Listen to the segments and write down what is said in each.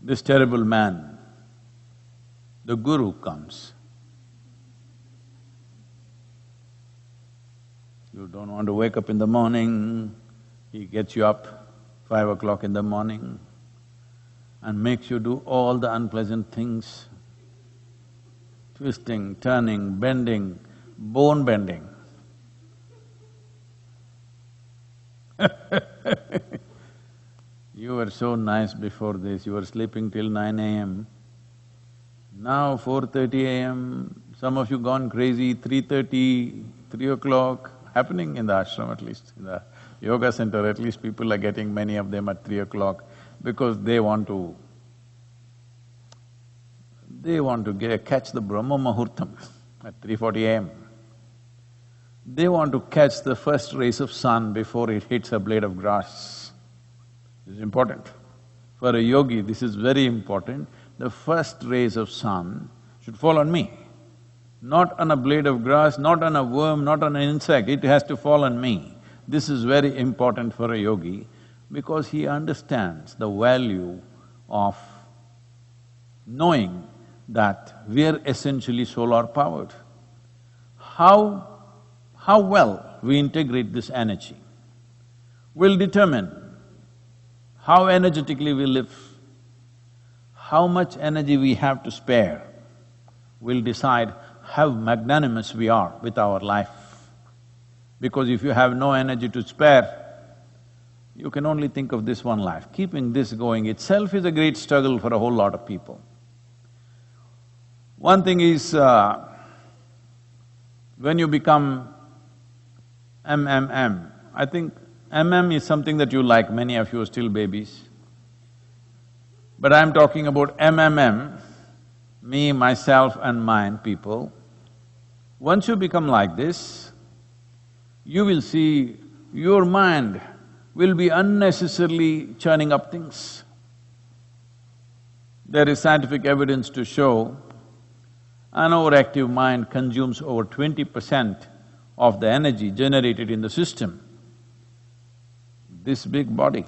This terrible man, the guru comes. You don't want to wake up in the morning, he gets you up 5 o'clock in the morning and makes you do all the unpleasant things, twisting, turning, bending, bone bending. You were so nice before this, you were sleeping till 9 a.m. Now 4:30 a.m., some of you gone crazy, 3:30, 3 o'clock, happening in the ashram at least. In the yoga center, at least people are getting many of them at 3 o'clock because they want to catch the Brahma Muhurtha at 3:40 a.m. They want to catch the first rays of sun before it hits a blade of grass. This is important. For a yogi, this is very important. The first rays of sun should fall on me. Not on a blade of grass, not on a worm, not on an insect, it has to fall on me. This is very important for a yogi because he understands the value of knowing that we are essentially solar powered. How well we integrate this energy will determine how energetically we live. How much energy we have to spare will decide how magnanimous we are with our life. Because if you have no energy to spare, you can only think of this one life. Keeping this going itself is a great struggle for a whole lot of people. One thing is, when you become MMM, I think MM is something that you like, many of you are still babies. But I'm talking about MMM, me, myself and mine people. Once you become like this, you will see your mind will be unnecessarily churning up things. There is scientific evidence to show an overactive mind consumes over 20% of the energy generated in the system. This big body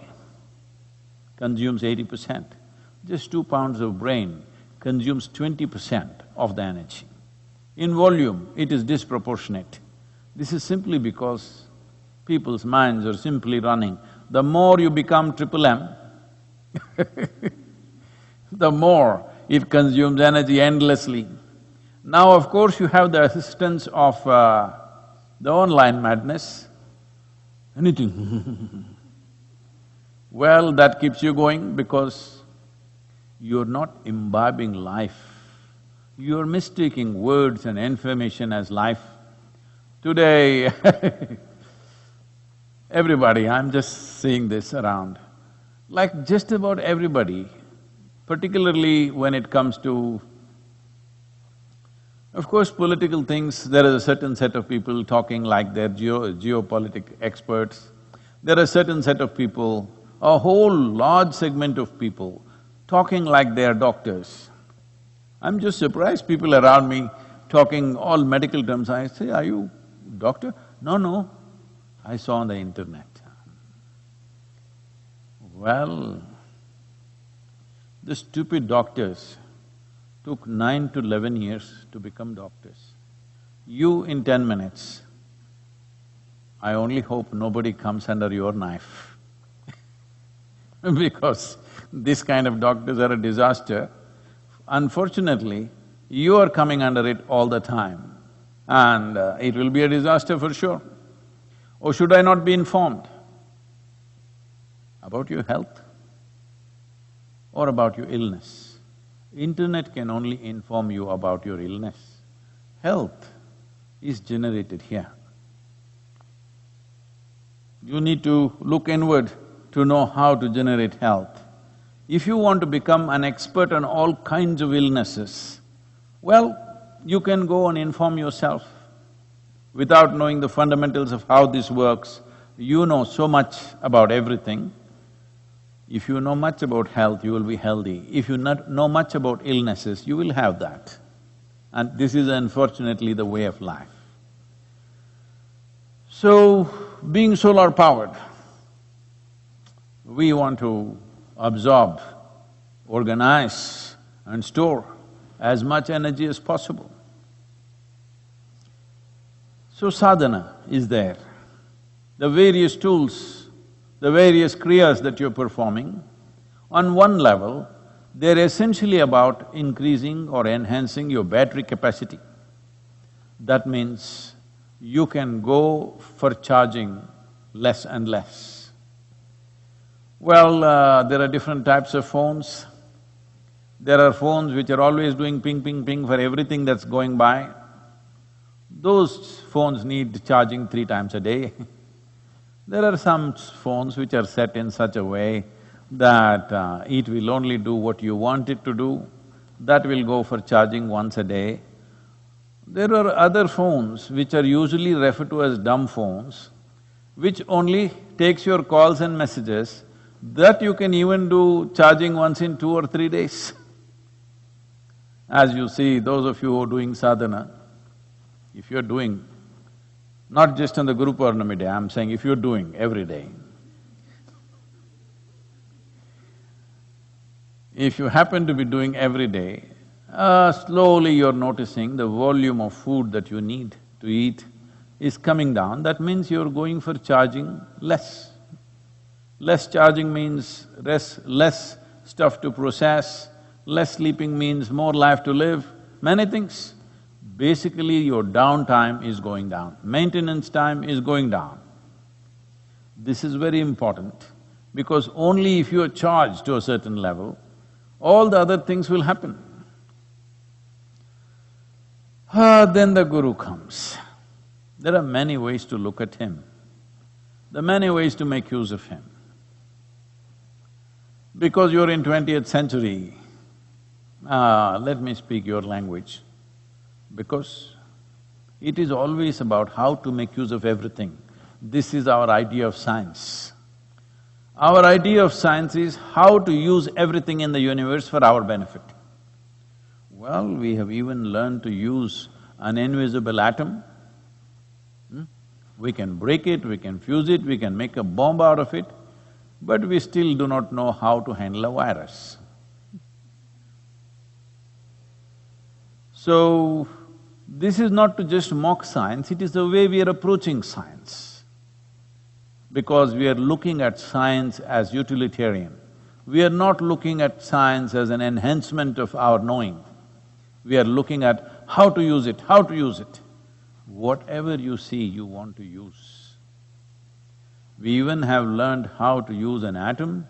consumes 80%. Just 2 pounds of brain consumes 20% of the energy. In volume, it is disproportionate. This is simply because people's minds are simply running. The more you become triple M, the more it consumes energy endlessly. Now, of course, you have the assistance of the online madness, anything well, that keeps you going because you're not imbibing life. You're mistaking words and information as life. Today, everybody, I'm just seeing this around, like just about everybody, particularly when it comes to, of course, political things, there is a certain set of people talking like they're geopolitical experts. There are a certain set of people, a whole large segment of people talking like they're doctors. I'm just surprised people around me talking all medical terms. I say, are you doctor? No, I saw on the internet. Well, the stupid doctors took 9 to 11 years to become doctors. You in 10 minutes, I only hope nobody comes under your knife because this kind of doctors are a disaster. Unfortunately, you are coming under it all the time and it will be a disaster for sure. Or should I not be informed about your health or about your illness? Internet can only inform you about your illness. Health is generated here. You need to look inward to know how to generate health. If you want to become an expert on all kinds of illnesses, well, you can go and inform yourself. Without knowing the fundamentals of how this works, you know so much about everything. If you know much about health, you will be healthy. If you not know much about illnesses, you will have that. And this is unfortunately the way of life. So, being solar powered, we want to absorb organize and store as much energy as possible. So sadhana is there. The various tools, the various kriyas that you're performing, on one level, they're essentially about increasing or enhancing your battery capacity. That means you can go for charging less and less. Well, there are different types of phones. There are phones which are always doing ping, ping, ping for everything that's going by. Those phones need charging 3 times a day. There are some phones which are set in such a way that it will only do what you want it to do, that will go for charging once a day. There are other phones which are usually referred to as dumb phones, which only takes your calls and messages, that you can even do charging once in 2 or 3 days. As you see, those of you who are doing sadhana, if you're doing, not just on the Guru Purnami day, I'm saying if you're doing every day, if you happen to be doing every day, slowly you're noticing the volume of food that you need to eat is coming down. That means you're going for charging less. Less charging means less stuff to process, less sleeping means more life to live, many things. Basically, your downtime is going down, maintenance time is going down. This is very important because only if you are charged to a certain level, all the other things will happen. Then the Guru comes. There are many ways to look at him. There are many ways to make use of him. Because you're in 20th century, let me speak your language. Because it is always about how to make use of everything. This is our idea of science. Our idea of science is how to use everything in the universe for our benefit. Well, we have even learned to use an invisible atom. We can break it, we can fuse it, we can make a bomb out of it, but we still do not know how to handle a virus. So, this is not to just mock science, it is the way we are approaching science. Because we are looking at science as utilitarian. We are not looking at science as an enhancement of our knowing. We are looking at how to use it, how to use it. Whatever you see, you want to use. We even have learned how to use an atom,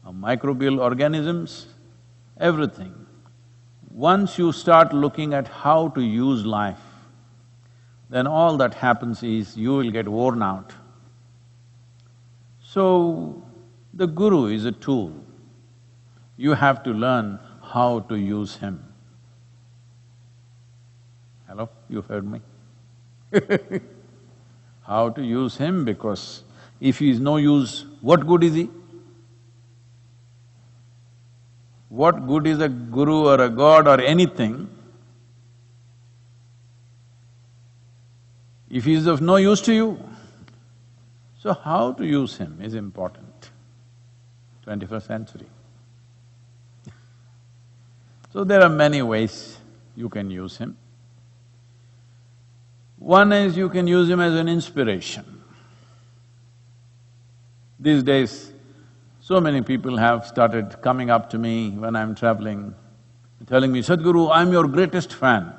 microbial organisms, everything. Once you start looking at how to use life, then all that happens is you will get worn out. So, the Guru is a tool. You have to learn how to use him. Hello, you heard me? How to use him, because if he is no use, what good is he? What good is a guru or a god or anything if he is of no use to you? So how to use him is important, 21st century. So there are many ways you can use him. One is you can use him as an inspiration. These days, so many people have started coming up to me when I'm traveling, telling me, Sadhguru, I'm your greatest fan.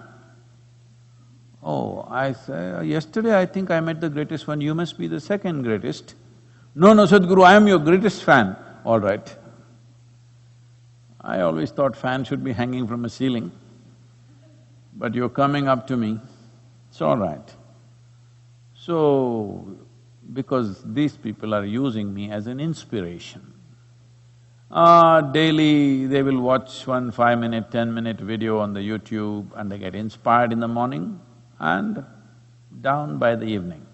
Oh, I say, yesterday I think I met the greatest one, you must be the second greatest. No, no, Sadhguru, I am your greatest fan. All right. I always thought fan should be hanging from a ceiling, but you're coming up to me, it's all right. So, because these people are using me as an inspiration. Daily they will watch one 5-minute, 10-minute video on the YouTube and they get inspired in the morning and down by the evening.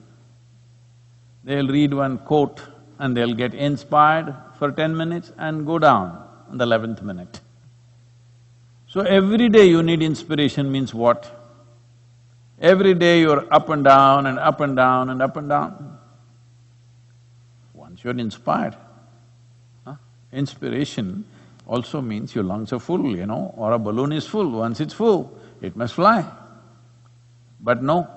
They'll read one quote and they'll get inspired for 10 minutes and go down on the 11th minute. So every day you need inspiration means what? Every day you're up and down and up and down and up and down. Once you're inspired, inspiration, also means your lungs are full, or a balloon is full. Once it's full, it must fly. But no,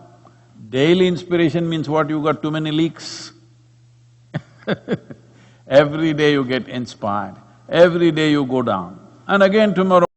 daily inspiration means what? You got too many leaks. Every day you get inspired, every day you go down, and again tomorrow